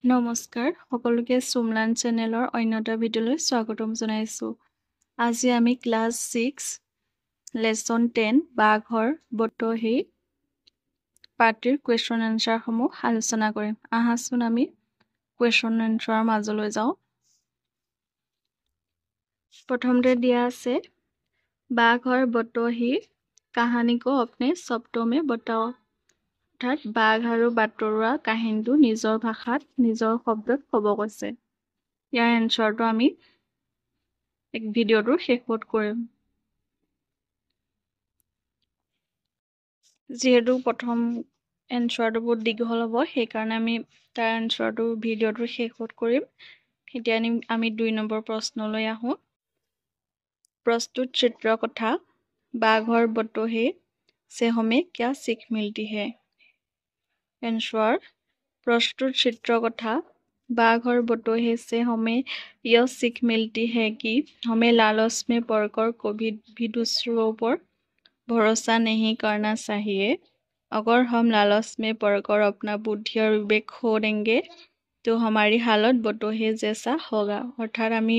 নমস্কাৰ সকলোকে সুমলান চেনেলৰ অন্যটা ভিডিঅ'লৈ স্বাগতম জনাইছো। আজি আমি ক্লাছ 6 লেসন 10 বাঘৰ বটহি পাৰ্টিৰ কুৱেশ্যন এনসাৰ সমূহ আলোচনা কৰিম। আহাচোন আমি কুৱেশ্যন এনসাৰৰ মাজলৈ যাওঁ। প্ৰথমতে দিয়া আছে বাঘৰ বটহি কাহানী को अपने शब्दों में बताओ। অৰ্থাৎ বাঘ আৰু বাটৰুৱা কাহিনীটো নিজৰ ভাষাত নিজৰ শব্দত ক'ব কৈছে। ইয়াৰ এনসাৰটো আমি এক ভিডিঅ'টোৰ শেষত কৰিম। যিহেতু প্ৰথম এনসাৰটো বহুত দীঘল হ'ব সেইকাৰণে আমি তাৰ এনসাৰটো ভিডিঅ'টোৰ শেষত কৰিম। এতিয়া আমি 2 নম্বৰ প্ৰশ্নলৈ আহোঁ। प्रस्तुत चित्र कथा बाघ और बटोही से हमें क्या सीख मिलती है। आंसर प्रस्तुत चित्र कथा बाघ और बटोही से हमें यह सीख मिलती है कि हमें लालच में पड़कर कभी भी दूसरों पर भरोसा नहीं करना चाहिए। अगर हम लालच में पड़कर अपना बुद्धि और विवेक खो देंगे तो हमारी हालत बटोही जैसा होगा। अर्थात आमी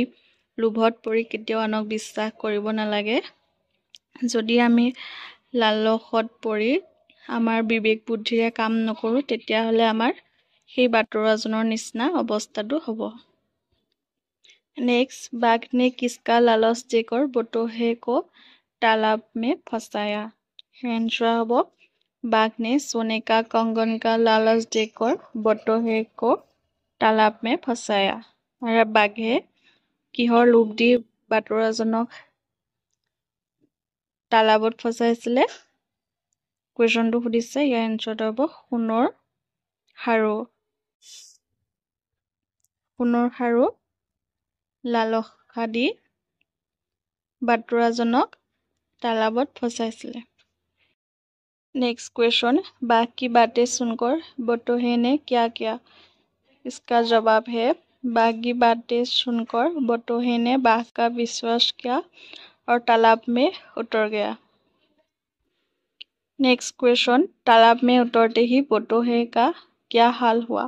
लोभत परि केতিয়াও আনক বিশ্বাস কৰিব নালাগে। যদি আমি লালসত পৰি আমাৰ বিবেক বুদ্ধিৰে কাম নকৰো তেতিয়া হলে আমাৰ সেই বাটৰুৱাজনৰ নিচিনা অৱস্থাটো হ'ব। नेक्स्ट बाघ ने किसका लालच देकर बटोहे को तालाब में फंसाया। आंसर হ'ব बाघ ने सोने का कंगन का लालच देकर बटोहे को तालाब में फंसाया। और बाघे কিহৰ লোভ দি বাটৰুৱাজনক তালাবত ফসাইছিলে। কুৱেশ্যনটো সুধিছে। ইয়াৰ এনসাৰটো হ'ব সোণৰ হাৰু লালসা দি বাটৰুৱাজনক तालाबत फसाइছিলে। नेक्स्ट क्वेश्चन बाघ की बातें सुनकर बटोहे ने क्या किया। इसका जवाब है बाघ की बातें सुनकर बटोहे ने बाघ का विश्वास किया और तालाब में उतर गया। नेक्स्ट क्वेश्चन तालाब में उतरते ही बटोहे का क्या हाल हुआ।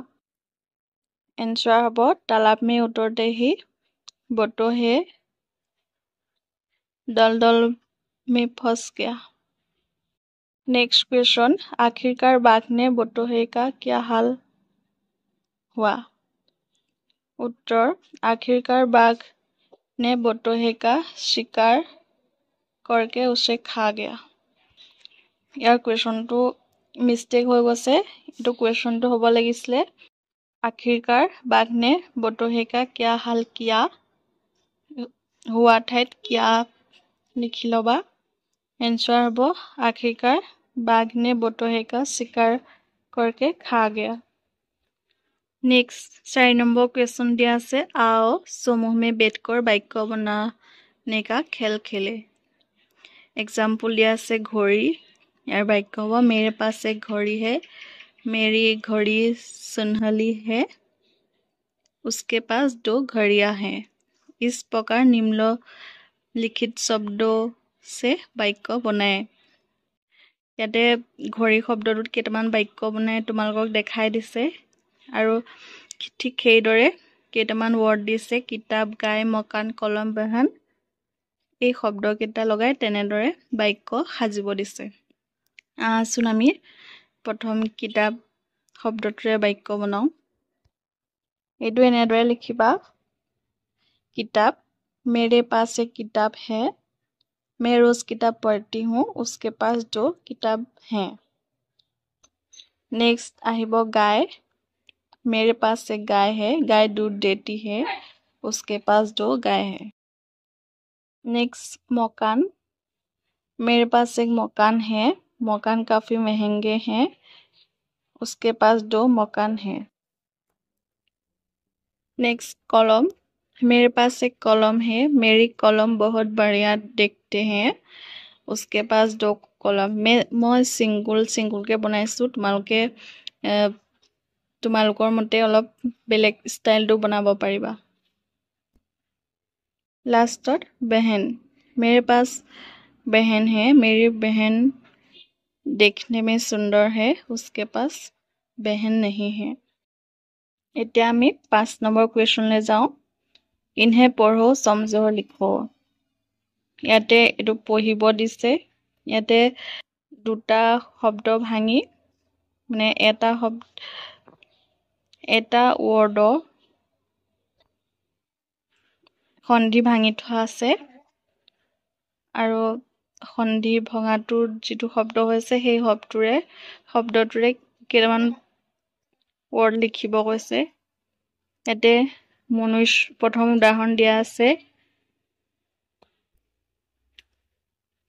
आंसर হ'ব तालाब में उतरते ही बटोहे दलदल में फंस गया। नेक्स्ट क्वेश्चन आखिरकार बाघ ने बटोहे का क्या हाल हुआ। उत्तर आखिरकार बाघ ने बटोहे का शिकार करके उसे खा गया। यार क्वेश्चनটো मिस्टेक हो গৈছে। এইটো क्वेश्चनটো হ'ব লাগিছিলে आखिरकार बाघ ने बटोहे का क्या हाल किया हुआ ঠাইত क्या लिखि লবা। आंसर হ'ব आखिरकार बाघ ने बटोहे का शिकार करके खा गया। नेक्स्ट 4 नंबर क्वेश्चन दिया से आओ समूह में बैठकर वाक्य बनाने का खेल खेले। एग्जाम्पल दिया से घड़ी। यार वाक्य हुआ मेरे पास एक घड़ी है, मेरी घड़ी सुनहली है, उसके पास 2 घड़ियां हैं। इस प्रकार निम्नलिखित शब्दों से वाक्य बनाए। ইয়াতে ঘড়ী শব্দটোত কেইটামান বাক্য বনাই তোমালোকক দেখাই দিছে আৰু ঠিক সেইদৰে কেইটামান ৱৰ্ড দিছে কিতাপ, গাই, মকান, কলম, বেহান। এই শব্দকেইটা লগাই তেনেদৰে বাক্য সাজিব দিছে। আহাচোন আমি প্ৰথম কিতাপ শব্দটোৰে বাক্য বনাওঁ। এইটো এনেদৰে লিখিবা किताब मेरे पास एक किताब है, मैं रोज किताब पढ़ती हूँ, उसके पास 2 किताब हैं। नेक्स्ट आहिबो गाय। मेरे पास एक गाय है, गाय दूध देती है, उसके पास 2 गाय हैं। नेक्स्ट मकान। मेरे पास एक मकान है, मकान काफी महंगे हैं, उसके पास 2 मकान हैं। नेक्स्ट कलम। मेरे पास एक कलम है, मेरी कलम बहुत बढ़िया देखते हैं, उसके पास 2 कलम। मैं सिंगल के बनाइছো, তোমালোকৰ মতে অলপ বেলেগ স্টাইলটো বনাব পাৰিবা। लास्टत बहन। मेरे पास बहन है, मेरी बहन देखने में सुंदर है, उसके पास बहन नहीं है। এতিয়া আমি 5 নম্বৰ কুৱেশ্যনলৈ যাওঁ। ইনহে পঢ়ো সমঝো লিখো। ইয়াতে এইটো পঢ়িব দিছে। ইয়াতে দুটা শব্দ ভাঙি মানে এটা ৱৰ্ডৰ সন্ধি ভাঙি থোৱা আছে আৰু সন্ধি ভঙাটোৰ যিটো শব্দ হৈছে সেই শব্দটোৰে কেইটামান ৱৰ্ড লিখিব কৈছে। ইয়াতে প্ৰথম উদাহৰণ দিয়া আছে।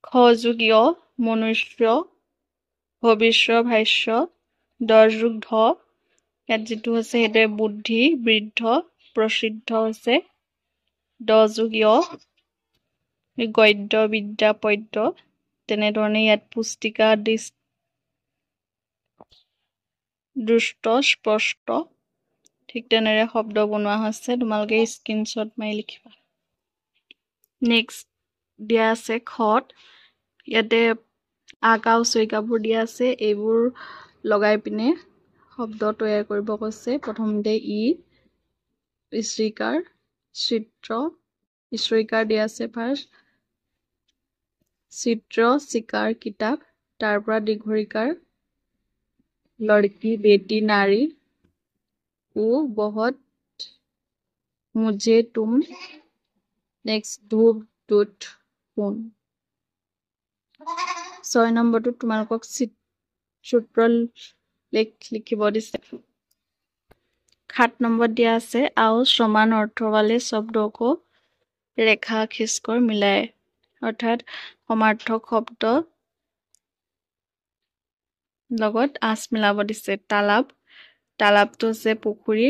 খ যোগ য় মনুষ্য, ভবিষ্য ভাষ্য, দ যোগ ধ। ইয়াত যিটো হৈছে সেইটোৱে বুদ্ধি, বৃদ্ধ, প্ৰসিদ্ধ হৈছে। দ যোগ য় গদ্য, বিদ্যা, পদ্য। তেনেধৰণে ইয়াত পুস্তিকা, দুষ্ট, স্পষ্ট। ঠিক তেনেদৰে শব্দ বনোৱা হৈছে। তোমালোকে স্ক্ৰীনশ্বট মাৰি লিখিবা। নেক্সট দিয়া আছে খত। ইয়াতে আকা উচৰিকাবোৰ দিয়া আছে। এইবোৰ লগাই পিনে শব্দ তৈয়াৰ কৰিব কৈছে। প্ৰথমতে ঈশ্ৰিকাৰ, চিত্ৰ, ঈশ্ৰিকাৰ দিয়া আছে ফাৰ্ষ্ট। চিত্ৰ, চিকাৰ, কিতাপ। তাৰ পৰা দীঘৰিকাৰ, লড়কি, বেটি, নাৰী। ও বহুত, মুঝে, তুম। নেক্সট ধূপ, দুধ, সোণ। 6 নম্বৰটো তোমালোকক সূত্ৰ লিখিব দিছে। 7 নম্বৰ দিয়া আছে आओ समान अर्थ वाले शब्दों को रेखा खींचकर मिलाए। অৰ্থাৎ সমাৰ্থক শব্দ লগত আঁচ মিলাব দিছে। তালাবটো হৈছে পুখুৰী,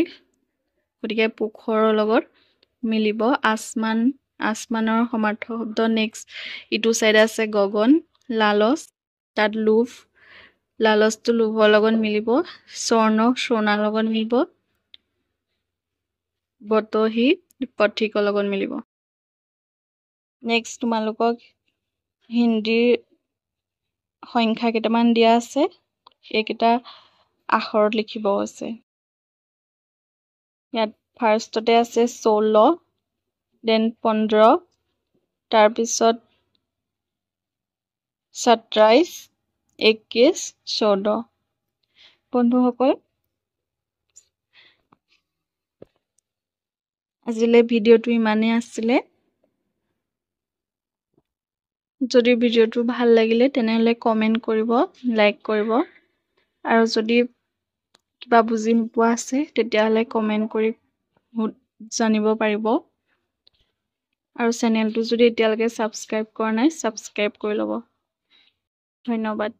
গতিকে পোখৰৰ লগত মিলিব। আসমানৰ সমাৰ্থক শব্দ। নেক্সট ইটো চাইডে আছে গগন, লালচ, তাত লোভ, লালচটো লোভৰ লগত মিলিব। স্বৰ্ণ, সোণাৰ লগত মিলিব। বতহি, পথিকৰ লগত মিলিব। নেক্সট তোমালোকক হিন্দীৰ সংখ্যা কেইটামান দিয়া আছে। এইকেইটা আখৰত লিখিব আছে। ইয়াত ফাৰ্ষ্টতে আছে 16, দেন 15, তাৰপিছত 27, 21, 14। বন্ধুসকল, আজিলৈ ভিডিঅ'টো ইমানেই আছিলে। যদি ভিডিঅ'টো ভাল লাগিলে তেনেহ'লে কমেণ্ট কৰিব, লাইক কৰিব, আৰু যদি কিবা বুজি নোপোৱা আছে তেতিয়াহ'লে কমেণ্ট কৰি জানিব পাৰিব। আৰু চেনেলটো যদি এতিয়ালৈকে ছাবস্ক্ৰাইব কৰা নাই ছাবস্ক্ৰাইব কৰি ল'ব। ধন্যবাদ।